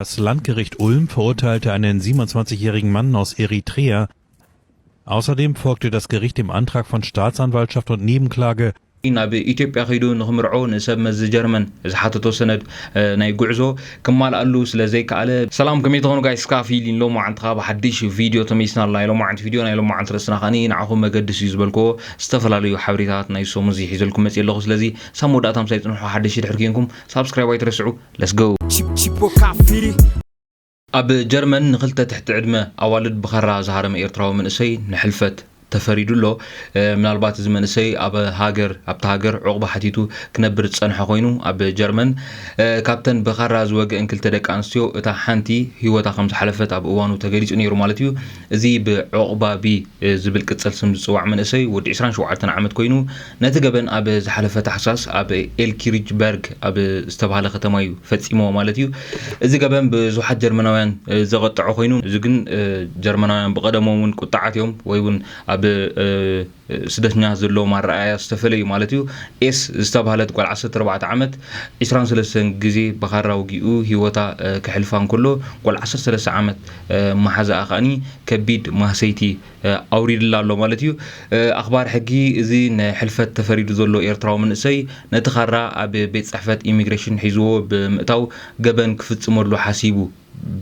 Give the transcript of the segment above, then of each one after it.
Das Landgericht Ulm verurteilte einen 27-jährigen Mann aus Eritrea. Außerdem folgte das Gericht dem Antrag von Staatsanwaltschaft und Nebenklage ናብ ኢትዮጵያ ኸይዱ ንኽምርዖ ንሰብ መዚ ጀርመን ዝሓተቶ ሰነድ ናይ ጉዕዞ ክማልኣሉ ስለ ዘይከኣለ ሰላም ከመይ ትኾኑ ጋይስ ካፊል ሎማ ዓንትኻ ብሓድሽ ቪድዮ ተመይስና ኣላ ሎማ ዓንቲ ቪድዮ ናይ ሎማ ዓንቲ ርእስና ኸኒ ንዓኹም መገድስ እዩ ዝበልክዎ ዝተፈላለዩ ሓበሬታት ናይ ሶም እዚ ሒዘልኩም መፅእ ኣለኹ ስለዚ ሳብ መወዳእታ ምሳይ ፅንሑ ሓድሽ ድሕሪ ኮይንኩም ሳብስክራይብ ኣይትረስዑ ለስ ጎ ኣብ ጀርመን ንኽልተ ትሕቲ ዕድመ ኣዋልድ ብኸራ ዝሃረመ ኤርትራዊ መንእሰይ ንሕልፈት ተፈሪዱ ሎ ምናልባት እዚ መንእሰይ ኣብ ሃገር ዕቑባ ሓቲቱ ክነብር ዝፀንሐ ኮይኑ ኣብ ጀርመን ካብተን ብኸራ ዝወግአን ክልተ ደቂ ኣንስትዮ እታ ሓንቲ ሂወታ ከም ዝሓለፈት ኣብ እዋኑ ተገሊጹ ነይሩ ማለት እዩ። እዚ ብዕቑባ ቢ ዝብል ቅጽል ስም ዝፅዋዕ መንእሰይ ወዲ 27 ዓመት ኮይኑ ነቲ ገበን ኣብ ዝሓለፈ ታሕሳስ ኣብ ኤልኪሪጅበርግ ኣብ ዝተባሃለ ከተማ እዩ ፈጺሞ ማለት እዩ። እዚ ገበን ብዙሓት ጀርመናውያን ዘቐጥዖ ኮይኑ እዚ ግን ጀርመናውያን ብቐደሞም እውን ቁጣዓት እዮም ወይ እውን ኣብ ስደተኛ ዘሎ ማረኣያ ዝተፈለዩ ማለት እዩ። ኤስ ዝተባሃለት ጓል 14 ዓመት 23 ግዜ ብኸራ ወጊኡ ሂወታ ክሕልፋ እንከሎ ጓል 13 ዓመት ማሓዛኣ ኸኣኒ ከቢድ ማህሰይቲ ኣውሪድላ ኣሎ ማለት እዩ። ኣኽባር ሕጊ እዚ ንሕልፈት ተፈሪዱ ዘሎ ኤርትራዊ መንእሰይ ነቲ ኸራ ኣብ ቤት ፅሕፈት ኢሚግሬሽን ሒዝዎ ብምእታው ገበን ክፍጽመሉ ሓሲቡ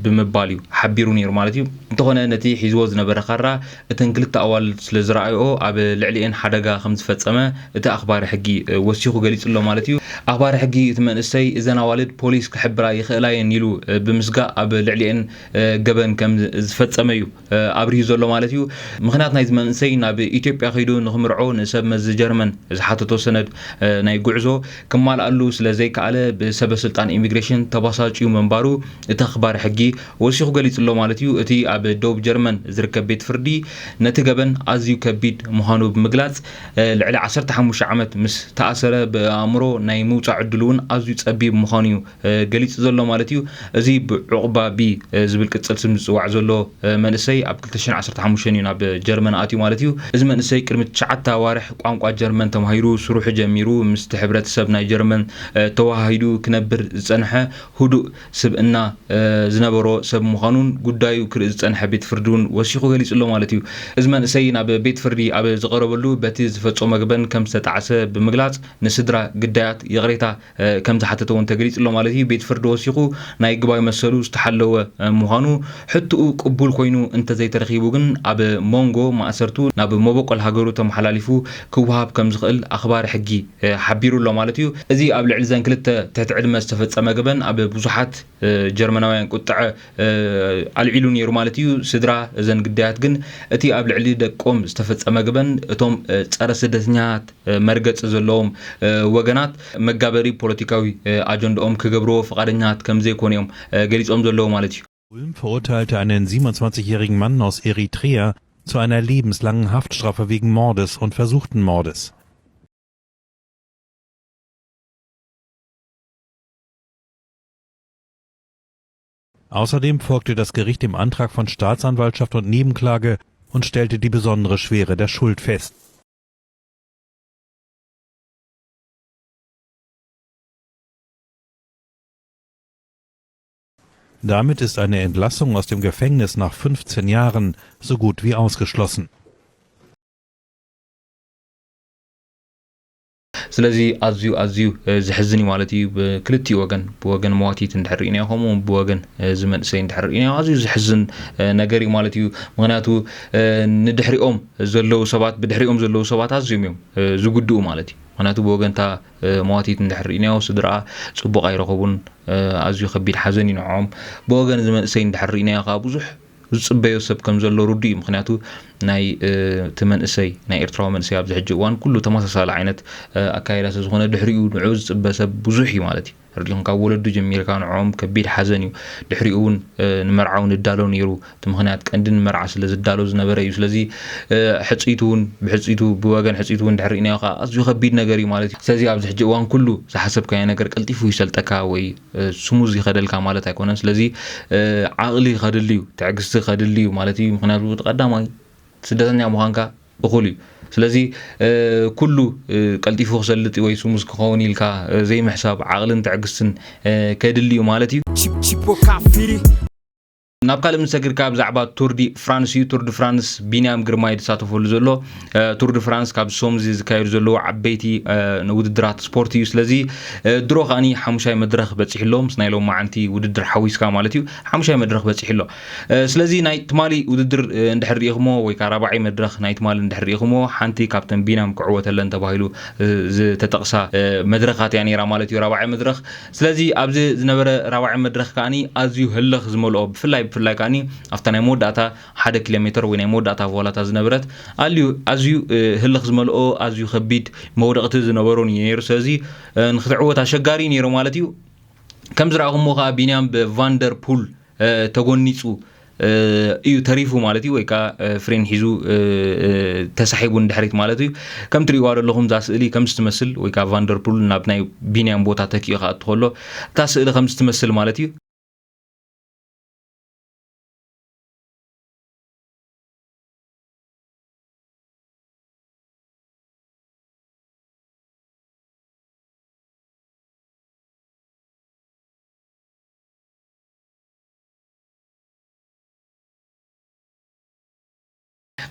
ብምባል እዩ ሓቢሩ ነይሩ ማለት እዩ። እንተኾነ ነቲ ሒዝዎ ዝነበረ ኸራ እተን ክልተ ኣዋልድ ስለ ዝረኣይኦ ኣብ ልዕሊአን ሓደጋ ከም ዝፈጸመ እቲ ኣኽባሪ ሕጊ ወሲኹ ገሊጹ ኣሎ ማለት እዩ። ኣኽባሪ ሕጊ እቲ መንእሰይ እዘን ኣዋልድ ፖሊስ ክሕብራ ይኽእላየን ኢሉ ብምስጋእ ኣብ ልዕሊአን ገበን ከም ዝፈጸመ እዩ ኣብርሂ ዘሎ ማለት እዩ። ምክንያት ናይዚ መንእሰይ ናብ ኢትዮጵያ ኸይዱ ንኽምርዖ ንሰብ መዚ ጀርመን ዝሓተቶ ሰነድ ናይ ጉዕዞ ክማልኣሉ ስለ ዘይከኣለ ብሰበ ስልጣን ኢሚግሬሽን ተባሳጭዩ መንባሩ እቲ ኣኽባሪ ሕጊ ወሲኹ ገሊጹ ኣሎ ማለት እዩ። እቲ ኣብ ደቡብ ጀርመን ዝርከብ ቤት ፍርዲ ነቲ ገበን ኣዝዩ ከቢድ ምዃኑ ብምግላጽ ልዕሊ 15 ዓመት ምስ ተኣሰረ ብኣእምሮ ናይ ምውፃእ ዕድሉ እውን ኣዝዩ ጸቢብ ምዃኑ እዩ ገሊጹ ዘሎ ማለት እዩ። እዚ ብዕቑባ ቢ ዝብል ቅጽል ስም ዝፅዋዕ ዘሎ መንእሰይ ኣብ 2015 እዩ ናብ ጀርመን ኣትዩ ማለት እዩ። እዚ መንእሰይ ቅድሚ 9 ኣዋርሕ ቋንቋ ጀርመን ተማሂሩ ስሩሑ ጀሚሩ ምስቲ ሕብረተሰብ ናይ ጀርመን ተዋሂዱ ክነብር ዝጸንሐ ህዱእ ስብእና ዝነበሮ ሰብ ምዃኑን ጉዳዩ ክርኢ ዝጸንሐ ቤት ፍርዲ እውን ወሲኹ ገሊጹ ኣሎ ማለት እዩ። እዚ መንእሰይ ናብ ቤት ፍርዲ ኣብ ዝቐረበሉ በቲ ዝፈጸሞ ገበን ከም ዝተጣዕሰ ብምግላጽ ንስድራ ግዳያት ይቕሬታ ከም ዝሓተተ እውን ተገሊጹ ኣሎ ማለት እዩ። ቤት ፍርዲ ወሲኹ ናይ ግባይ መሰሉ ዝተሓለወ ምዃኑ ሕቱኡ ቅቡል ኮይኑ እንተዘይተረኺቡ ግን ኣብ ሞንጎ ማእሰርቱ ናብ መበቆል ሃገሩ ተመሓላሊፉ ክወሃብ ከም ዝኽእል ኣኽባሪ ሕጊ ሓቢሩ ኣሎ ማለት እዩ። እዚ ኣብ ልዕሊ ዘን ክልተ ትሕቲ ዕድመ ዝተፈጸመ ገበን ኣብ ብዙሓት ጀርመናውያን ቁጥዐ ኣልዒሉ ነይሩ ማለት እዩ። ስድራ እዘን ግዳያት ግን እቲ ኣብ ልዕሊ ደቆም ዝተፈጸመ ገበን እቶም ጸረ ስደተኛታት መርገጽ ዘለዎም ወገናት መጋበሪ ፖለቲካዊ ኣጀንዳኦም ክገብርዎ ፈቃደኛት ከም ዘይኮኑ እዮም ገሊጾም ዘለዉ ማለት እዩ። Ulm verurteilte einen 27-jährigen Mann aus Eritrea zu einer lebenslangen Haftstrafe wegen Mordes und versuchten Mordes. Außerdem folgte das Gericht dem Antrag von Staatsanwaltschaft und Nebenklage und stellte die besondere Schwere der Schuld fest. Damit ist eine Entlassung aus dem Gefängnis nach 15 Jahren so gut wie ausgeschlossen. ስለዚ ኣዝዩ ዝሕዝን እዩ ማለት እዩ። ብክልቲኡ ወገን ብወገን መዋቲት እንድሕር ኢና ከምኡ ብወገን ዝመንእሰይ እንድሕር ኢና ኣዝዩ ዝሕዝን ነገር እዩ ማለት እዩ። ምክንያቱ ንድሕሪኦም ዘለዉ ሰባት ብድሕሪኦም ዘለዉ ሰባት ኣዝዮም እዮም ዝጉድኡ ማለት እዩ። ምክንያቱ ብወገንታ መዋቲት እንድሕር ኢና ስድራ ጽቡቕ ኣይረኸቡን ኣዝዩ ከቢድ ሓዘን እዩ ንዖም። ብወገን ዝመንእሰይ እንድሕር ኢና ከዓ ብዙሕ ዝጽበዮ ሰብ ከም ዘሎ ሩዲ እዩ። ምክንያቱ ናይ ተመንእሰይ ናይ ኤርትራዊ መንእሰይ ኣብ ዝሕጂ እዋን ኩሉ ተመሳሳሊ ዓይነት ኣካይዳ ዝኾነ ድሕሪኡ ንዑ ዝጽበ ሰብ ብዙሕ እዩ ማለት እዩ። ርድዮም ካብ ወለዱ ጀሚርካ ንዖም ከቢድ ሓዘን እዩ። ድሕሪኡ እውን ንመርዓው ንዳሎ ነይሩ። እቲ ምክንያት ቀንዲ ንመርዓ ስለ ዝዳሎ ዝነበረ እዩ። ስለዚ ሕፂቱ እውን ብሕፂቱ ብወገን ሕፂቱ እውን ድሕሪ ኢና ከዓ ኣዝዩ ከቢድ ነገር እዩ ማለት እዩ። ስለዚ ኣብ ዝሕጂ እዋን ኩሉ ዝሓሰብካዮ ነገር ቀልጢፉ ይሰልጠካ ወይ ስሙዝ ይኸደልካ ማለት ኣይኮነን። ስለዚ ዓቕሊ ከድልዩ ትዕግስቲ ከድልዩ ማለት እዩ። ምክንያቱ ቀዳማይ ስደተኛ ምዃንካ እኹል እዩ። ስለዚ ኩሉ ቀልጢፉ ክሰልጥ ወይ ስሙዝ ክኸውን ኢልካ ዘይምሕሳብ ዓቕልን ትዕግስትን ከድልዩ ማለት እዩ ናብ ካልእ ምሰግርካ ብዛዕባ ቱር ዲ ፍራንስ እዩ ቱር ዲ ፍራንስ ቢንያም ግርማይ ዝሳተፈሉ ዘሎ ቱር ዲ ፍራንስ ካብ ሶምዚ ዝካየዱ ዘለዎ ዓበይቲ ውድድራት ስፖርት እዩ ስለዚ ድሮ ኸኣኒ 5 መድረኽ በፂሕሎ ምስ ናይ ሎም መዓንቲ ውድድር ሓዊስካ ማለት እዩ 5 መድረኽ በፂሕሎ ስለዚ ናይ ትማሊ ውድድር እንድሕር ሪኢኹሞ ወይ ከዓ 4 መድረኽ ናይ ትማሊ እንድሕር ሪኢኹሞ ሓንቲ ካብተን ቢንያም ክዕወተለን ተባሂሉ ዝተጠቕሳ መድረኻት እያ ነይራ ማለት እዩ 4 መድረኽ ስለዚ ኣብዚ ዝነበረ 4 መድረኽ ከኣኒ ኣዝዩ ህልኽ ዝመልኦ ብፍላይ كاني أفتنا مودة 1 كيلومتر وين مودة فولات زنبرت أزيو هلخ زملؤ أزيو خبيت مودة زنبروني نير سازي نخدعوه تشجاري نيرو مالتيو كم زرعهم مخا بينام بفاندر بول تغنيسو ايو تاريفو مالتي ويكا فرين حيزو تسحيبون دحريت مالتي كم تريوار لهم تسالي كم تمثل ويكا فاندر بول نابناي بينام بوتا تكي خا تخلو تسال كم تمثل مالتي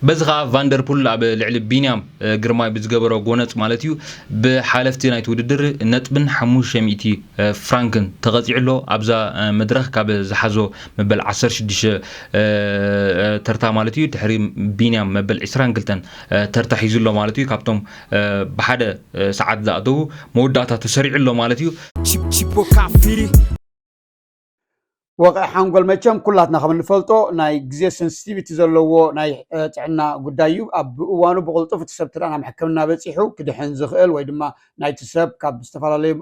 بزغا فاندربول اب لعل بينيام غرماي بزغبرو غونص مالتيو بحالفتي نايت وددر نطبن 500 فرانكن تغصيعلو ابزا مدرخ كاب زحزو مبل 16 ترتا مالتيو تحريم بينيام مبل 22 ترتا حيزلو مالتيو كابتوم بحاده ساعات زادو موداتا تسريعلو مالتيو شيبو كافيري وقع حنقول مچم كلاتنا خمن نفلطو ناي غزي سنسيتيفيتي زلوو ناي تعنا غدايو اب وانو بقلطف تسبترانا محكمنا بصيحو كدحن زخيل وي دما ناي تسب كاب استفالالي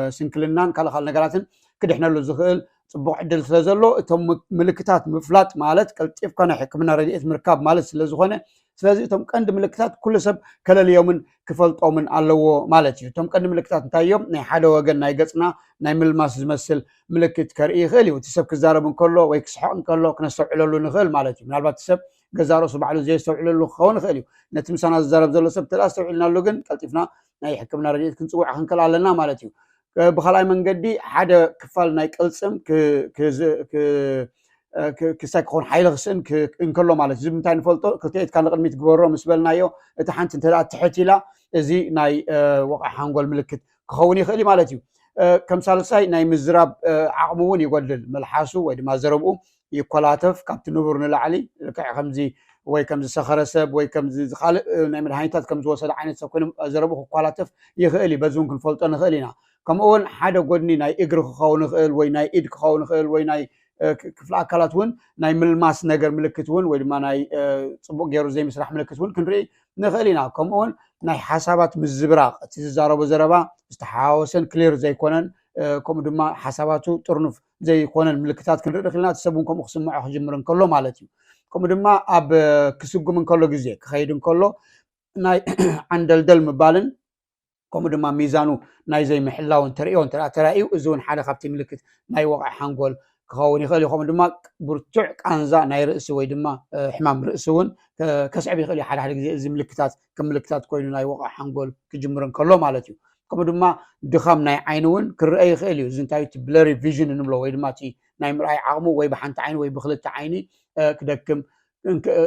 سنكلنان كالخال نغراتن كدحنلو زخيل صبوق عدل سلازلو اتم ملكتات مفلاط مالت قلطيف كان حكمنا راديت مركاب مالت سلازخونه ስለዚህ ቶም ቀንድ ምልክታት ኩሉ ሰብ ከለልዮምን ክፈልጦምን ኣለዎ ማለት እዩ ቶም ቀንድ ምልክታት እንታዮም ናይ ሓደ ወገን ናይ ገጽና ናይ ምልማስ ዝመስል ምልክት ከርኢ ይኽእል እዩ ሰብ ክዛረብ እንከሎ ወይ ክስሐቅ እንከሎ ክነስተውዕለሉ ንኽእል ማለት እዩ ምናልባት ሰብ ገዛሮሱ ባዕሉ ዘይስተውዕለሉ ክኸውን ይኽእል እዩ ነቲ ምሳና ዝዛረብ ዘሎ ሰብ ተላስተውዕልናሉ ግን ቀልጢፍና ናይ ሕክምና ረድኤት ክንፅውዕ ክንከል ኣለና ማለት እዩ ብኻልኣይ መንገዲ ሓደ ክፋል ናይ ቅልጽም كساكون حيلغسن كنكلو مالت زمتان فلتو كتيت كان قدميت غبرو مسبلنايو اتا حنت انت تحتيلا ازي ناي وقع حنقول ملكت كخوني خلي مالتيو كم سالساي ناي مزراب عقمون يقلل ملحاسو ودي ما زربو يكولاتف كابت نبرن العلي كاع خمزي وي كم سخرسب وي كم خالق ناي مدحانيتات كم زوسد عينت سب كن زربو كولاتف يخلي بزون كنفلطو نخلينا كم اول حدا غدني ناي اجر كخون خل وي ناي ايد كخون خل وي ناي كفل أكلات ون ناي ملماس نجر ملكت ون ولا ناي صبوق جيرو زي مسرح ملكت ون كنري نخلينا كمون ناي حسابات مزبراق تزاربو زربا استحاوسن كلير زي كونن كم دما حساباتو ترنف زي كونن ملكتات كنري خلينا تسبون كم اقسم معه جمرن كله مالتي كم دما اب كسوق من كله جزء خيدن كله ناي عندل مبالن كم دما ميزانو ناي زي محلاون تريون ترايو زون حدا خبتي ملكت ناي وقع حنقول كخوني خلي خم دما برتع قنزا ناي رأس وي دما حمام رأسون كسعب يخلي حدا زي ملكتات كم ملكتات كوينو ناي وقع حنقول كجمرن كله مالتيو كم دما دخام ناي عينون كرأي خليو زنتاي بلاري فيجن نملو وي دما تي ناي مرأي عقمو وي بحنت عين وي بخلت عيني كدكم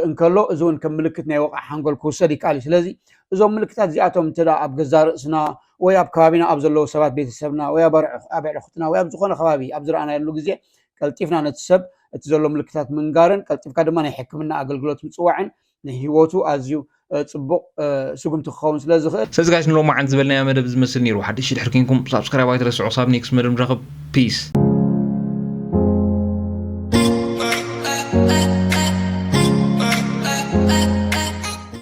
انكلو زون كم ملكت ناي وقع حنقول كوسدي قالي سلازي زون ملكتات زياتهم تدا اب غزار سنا وي اب كابينا اب زلو سبات بيتسبنا وي اب اختنا وي اب زخونه خبابي اب زرعنا يلو غزي قلطيفنا نتسب اتزلو ملكتات منغارن قلطيفكا دما ناي حكمنا اغلغلوت مصواعن نهيوتو ازيو صبق سغمت خون سلازخل سزغاش نلو ما عند زبلنا يا مدب زمسل نيرو حدش يحركينكم سبسكرايب ايترسعو صاب نيكس مدب رغب بيس